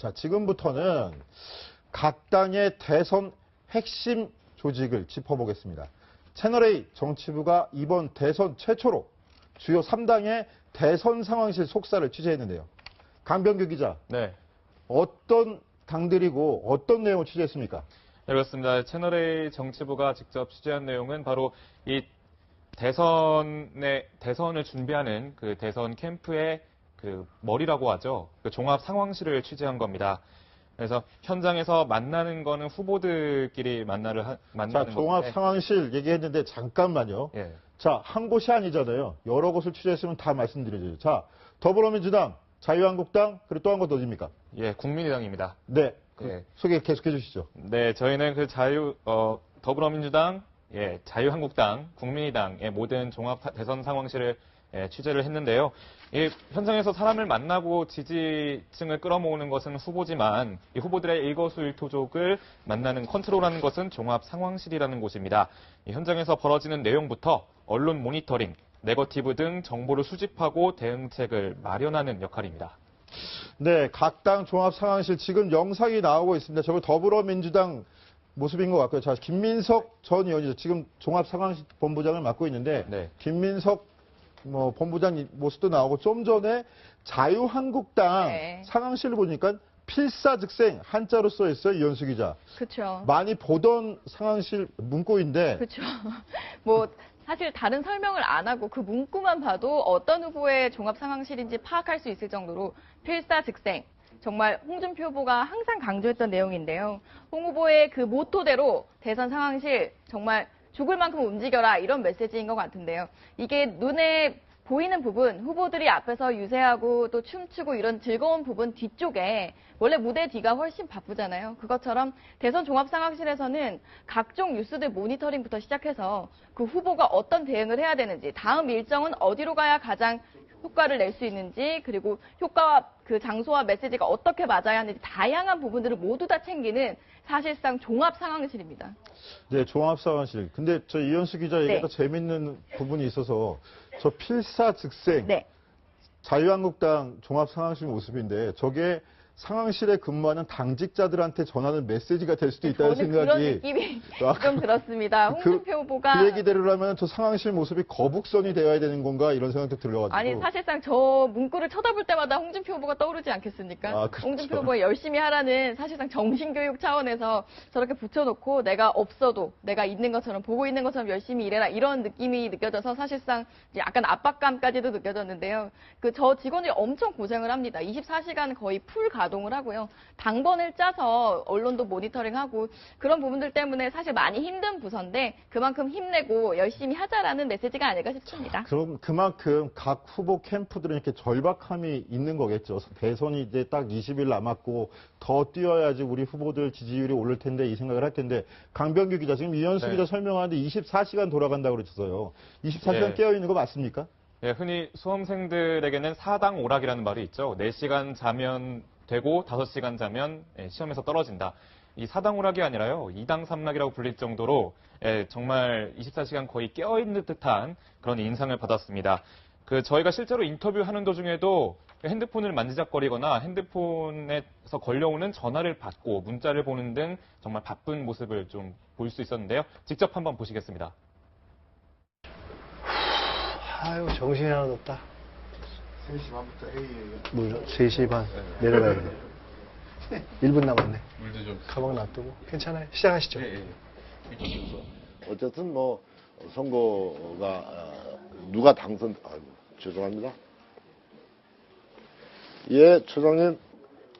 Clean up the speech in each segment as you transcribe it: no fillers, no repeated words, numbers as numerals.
자, 지금부터는 각 당의 대선 핵심 조직을 짚어보겠습니다. 채널A 정치부가 이번 대선 최초로 주요 3당의 대선 상황실 속사를 취재했는데요. 강병규 기자, 네. 어떤 당들이고 어떤 내용을 취재했습니까? 네, 그렇습니다. 채널A 정치부가 직접 취재한 내용은 바로 이 대선을 준비하는 그 대선 캠프의 그 머리라고 하죠. 그 종합 상황실을 취재한 겁니다. 그래서 현장에서 만나는 거는 후보들끼리 만나는 자, 종합 건데. 상황실 얘기했는데 잠깐만요. 예. 자, 한 곳이 아니잖아요. 여러 곳을 취재했으면 다 말씀드려줘요. 자, 더불어민주당, 자유한국당, 그리고 또 한 곳 어디입니까? 예, 국민의당입니다. 네. 예. 소개 계속해 주시죠. 네, 저희는 그 더불어민주당, 예, 자유한국당, 국민의당의 모든 종합 대선 상황실을 취재를 했는데요. 이 현장에서 사람을 만나고 지지층을 끌어모으는 것은 후보지만 이 후보들의 일거수일투족을 만나는 컨트롤하는 것은 종합 상황실이라는 곳입니다. 이 현장에서 벌어지는 내용부터 언론 모니터링, 네거티브 등 정보를 수집하고 대응책을 마련하는 역할입니다. 네, 각 당 종합 상황실 지금 영상이 나오고 있습니다. 저거 더불어민주당 모습인 것 같고요. 자, 김민석 전 의원이죠. 지금 종합 상황실 본부장을 맡고 있는데 네. 김민석 본부장 모습도 나오고 좀 전에 자유한국당 네. 상황실을 보니까 필사즉생 한자로 써 있어요. 이현수 기자. 그렇죠. 많이 보던 상황실 문구인데 그렇죠. 뭐 사실 다른 설명을 안 하고 그 문구만 봐도 어떤 후보의 종합 상황실인지 파악할 수 있을 정도로 필사즉생. 정말 홍준표 후보가 항상 강조했던 내용인데요. 홍 후보의 그 모토대로 대선 상황실 정말 죽을 만큼 움직여라 이런 메시지인 것 같은데요. 이게 눈에 보이는 부분, 후보들이 앞에서 유세하고 또 춤추고 이런 즐거운 부분 뒤쪽에 원래 무대 뒤가 훨씬 바쁘잖아요. 그것처럼 대선 종합상황실에서는 각종 뉴스들 모니터링부터 시작해서 그 후보가 어떤 대응을 해야 되는지, 다음 일정은 어디로 가야 가장 효과를 낼 수 있는지, 그리고 효과와 그 장소와 메시지가 어떻게 맞아야 하는지 다양한 부분들을 모두 다 챙기는 사실상 종합 상황실입니다. 네, 종합 상황실. 근데 저 이현수 기자 얘기가 네. 재밌는 부분이 있어서 저 필사즉생 네. 자유한국당 종합 상황실 모습인데 저게 상황실에 근무하는 당직자들한테 전하는 메시지가 될 수도 있다는 저는 생각이 그런 느낌이 아, 좀 들었습니다. 홍준표 후보가 그 얘기대로라면 저 상황실 모습이 거북선이 되어야 되는 건가 이런 생각도 들어가지고 아니 사실상 저 문구를 쳐다볼 때마다 홍준표 후보가 떠오르지 않겠습니까? 아, 그렇죠. 홍준표 후보가 열심히 하라는 사실상 정신교육 차원에서 저렇게 붙여놓고 내가 없어도 내가 있는 것처럼 보고 있는 것처럼 열심히 일해라 이런 느낌이 느껴져서 사실상 이제 약간 압박감까지도 느껴졌는데요. 그 저 직원들이 엄청 고생을 합니다. 24시간 거의 풀 가동을 하고요. 당번을 짜서 언론도 모니터링하고 그런 부분들 때문에 사실 많이 힘든 부서인데 그만큼 힘내고 열심히 하자라는 메시지가 아닐까 싶습니다. 그럼 그만큼 각 후보 캠프들은 이렇게 절박함이 있는 거겠죠. 대선이 이제 딱 20일 남았고 더 뛰어야지 우리 후보들 지지율이 오를 텐데 이 생각을 할 텐데 강병규 기자 지금 이현수 네. 기자 설명하는데 24시간 돌아간다고 그러셨어요. 24시간 예. 깨어 있는 거 맞습니까? 예, 흔히 수험생들에게는 사당 오락이라는 말이 있죠. 4시간 자면 되고 5시간 자면 시험에서 떨어진다. 이 사당 오락이 아니라요. 2당 3락이라고 불릴 정도로 정말 24시간 거의 깨어있는 듯한 그런 인상을 받았습니다. 저희가 실제로 인터뷰하는 도중에도 핸드폰을 만지작거리거나 핸드폰에서 걸려오는 전화를 받고 문자를 보는 등 정말 바쁜 모습을 좀 볼 수 있었는데요. 직접 한번 보시겠습니다. 아유, 정신이 하나도 없다. 3시 반부터 A예요. 물 3시 반 내려가야 돼. 1분 남았네. 물도 좀. 가방 놔두고. 괜찮아요. 시작하시죠. 어쨌든 뭐 선거가 누가 당선 아이고 죄송합니다. 예, 처장님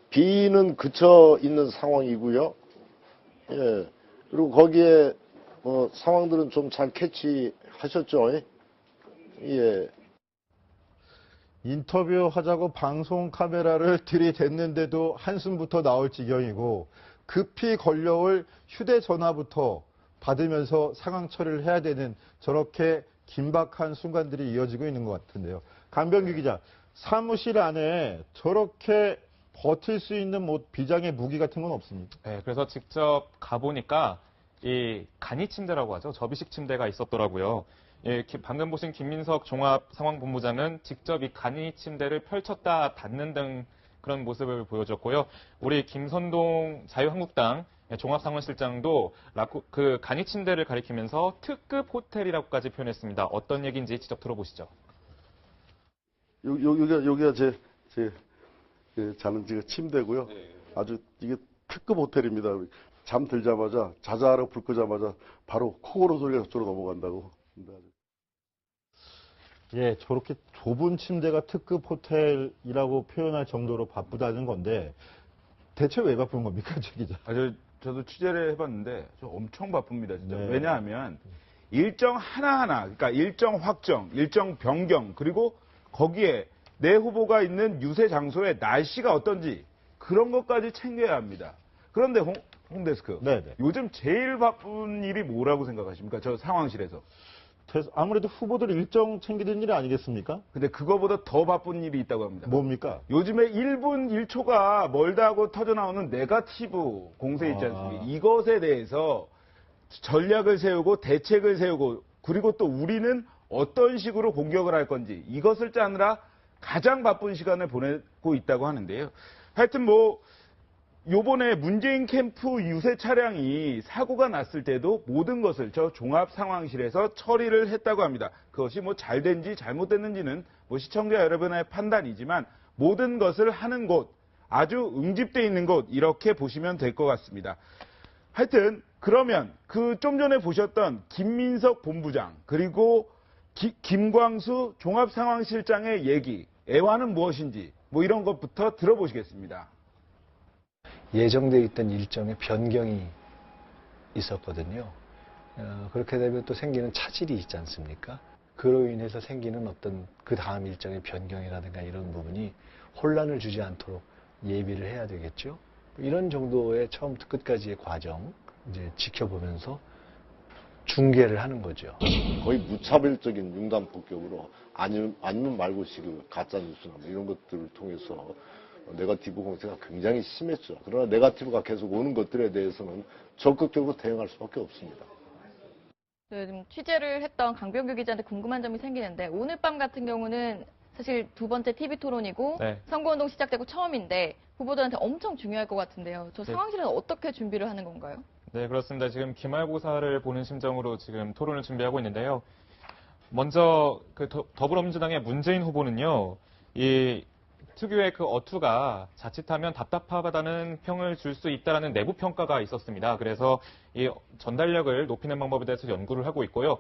비는 그쳐 있는 상황이고요. 예, 그리고 거기에 상황들은 좀 잘 캐치하셨죠? 예. 인터뷰하자고 방송 카메라를 들이댔는데도 한숨부터 나올 지경이고 급히 걸려올 휴대전화부터 받으면서 상황 처리를 해야 되는 저렇게 긴박한 순간들이 이어지고 있는 것 같은데요. 강병규 기자, 사무실 안에 저렇게 버틸 수 있는 뭐 비장의 무기 같은 건 없습니까? 네, 그래서 직접 가보니까 이 간이 침대라고 하죠. 접이식 침대가 있었더라고요. 예, 방금 보신 김민석 종합상황본부장은 직접 이 간이 침대를 펼쳤다 닫는 등 그런 모습을 보여줬고요. 우리 김선동 자유한국당 종합상황실장도 그 간이 침대를 가리키면서 특급 호텔이라고까지 표현했습니다. 어떤 얘기인지 직접 들어보시죠. 여기가 제 자는 침대고요. 아주 이게 특급 호텔입니다. 잠 들자마자 자자하러 불 끄자마자 바로 코골어 소리가 저쪽으로 넘어간다고. 예, 저렇게 좁은 침대가 특급 호텔이라고 표현할 정도로 바쁘다는 건데 대체 왜 바쁜 겁니까, 저 기자? 저도 취재를 해봤는데 엄청 바쁩니다, 진짜. 네. 왜냐하면 일정 하나하나, 그러니까 일정 확정, 일정 변경, 그리고 거기에 내 후보가 있는 유세 장소의 날씨가 어떤지 그런 것까지 챙겨야 합니다. 그런데 홍 데스크, 네네. 요즘 제일 바쁜 일이 뭐라고 생각하십니까? 저 상황실에서. 아무래도 후보들 일정 챙기는 일 아니겠습니까? 근데 그거보다 더 바쁜 일이 있다고 합니다. 뭡니까? 요즘에 1분 1초가 멀다 하고 터져나오는 네거티브 공세 있지 않습니까? 이것에 대해서 전략을 세우고 대책을 세우고 그리고 또 우리는 어떤 식으로 공격을 할 건지 이것을 짜느라 가장 바쁜 시간을 보내고 있다고 하는데요. 하여튼 요번에 문재인 캠프 유세 차량이 사고가 났을 때도 모든 것을 저 종합 상황실에서 처리를 했다고 합니다. 그것이 잘된지 잘못됐는지는 시청자 여러분의 판단이지만 모든 것을 하는 곳, 아주 응집돼 있는 곳 이렇게 보시면 될 것 같습니다. 하여튼 그러면 그 좀 전에 보셨던 김민석 본부장 그리고 김광수 종합상황실장의 얘기, 애환은 무엇인지 이런 것부터 들어보시겠습니다. 예정되어 있던 일정의 변경이 있었거든요. 그렇게 되면 또 생기는 차질이 있지 않습니까? 그로 인해서 생기는 어떤 그 다음 일정의 변경이라든가 이런 부분이 혼란을 주지 않도록 예비를 해야 되겠죠. 이런 정도의 처음부터 끝까지의 과정 이제 지켜보면서 중계를 하는 거죠. 거의 무차별적인 융단 폭격으로 아니면 말고식의 가짜뉴스나 이런 것들을 통해서 네거티브 공세가 굉장히 심했죠. 그러나 네거티브가 계속 오는 것들에 대해서는 적극적으로 대응할 수밖에 없습니다. 네, 좀 취재를 했던 강병규 기자한테 궁금한 점이 생기는데 오늘 밤 같은 경우는 사실 두 번째 TV 토론이고 네. 선거운동 시작되고 처음인데 후보들한테 엄청 중요할 것 같은데요. 저 네. 상황실은 어떻게 준비를 하는 건가요? 네, 그렇습니다. 지금 기말고사를 보는 심정으로 지금 토론을 준비하고 있는데요. 먼저 더불어민주당의 문재인 후보는요, 이 특유의 그 어투가 자칫하면 답답하다는 평을 줄 수 있다라는 내부 평가가 있었습니다. 그래서 이 전달력을 높이는 방법에 대해서 연구를 하고 있고요.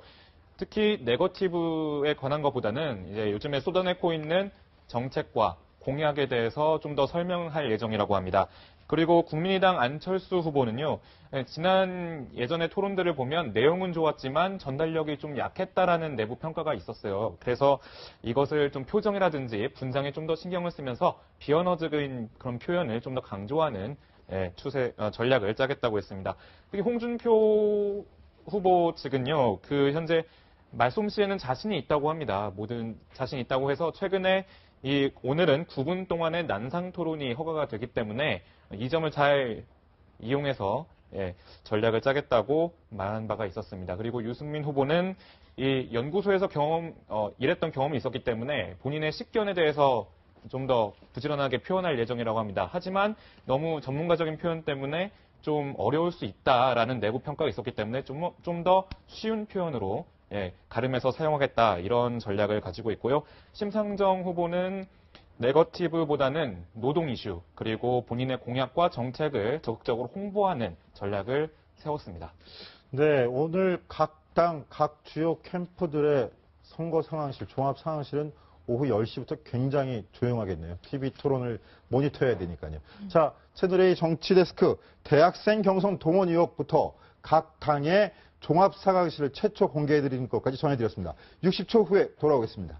특히 네거티브에 관한 것보다는 이제 요즘에 쏟아내고 있는 정책과 공약에 대해서 좀 더 설명할 예정이라고 합니다. 그리고 국민의당 안철수 후보는요, 지난 예전의 토론들을 보면 내용은 좋았지만 전달력이 좀 약했다라는 내부 평가가 있었어요. 그래서 이것을 좀 표정이라든지 분장에 좀 더 신경을 쓰면서 비언어적인 그런 표현을 좀 더 강조하는 전략을 짜겠다고 했습니다. 특히 홍준표 후보 측은요, 현재 말솜씨에는 자신이 있다고 합니다. 모든 자신이 있다고 해서 최근에 오늘은 9분 동안의 난상 토론이 허가가 되기 때문에 이 점을 잘 이용해서 전략을 짜겠다고 말한 바가 있었습니다. 그리고 유승민 후보는 이 연구소에서 일했던 경험이 있었기 때문에 본인의 식견에 대해서 좀 더 부지런하게 표현할 예정이라고 합니다. 하지만 너무 전문가적인 표현 때문에 좀 어려울 수 있다라는 내부 평가가 있었기 때문에 좀 더 쉬운 표현으로 가름해서 사용하겠다 이런 전략을 가지고 있고요. 심상정 후보는 네거티브보다는 노동 이슈 그리고 본인의 공약과 정책을 적극적으로 홍보하는 전략을 세웠습니다. 네, 오늘 각 당, 각 주요 캠프들의 선거 상황실, 종합 상황실은 오후 10시부터 굉장히 조용하겠네요. TV 토론을 모니터해야 되니까요. 자, 채널A 정치데스크 대학생 경선 동원 의혹부터 각 당의 종합 상황실을 최초 공개해드리는 것까지 전해드렸습니다. 60초 후에 돌아오겠습니다.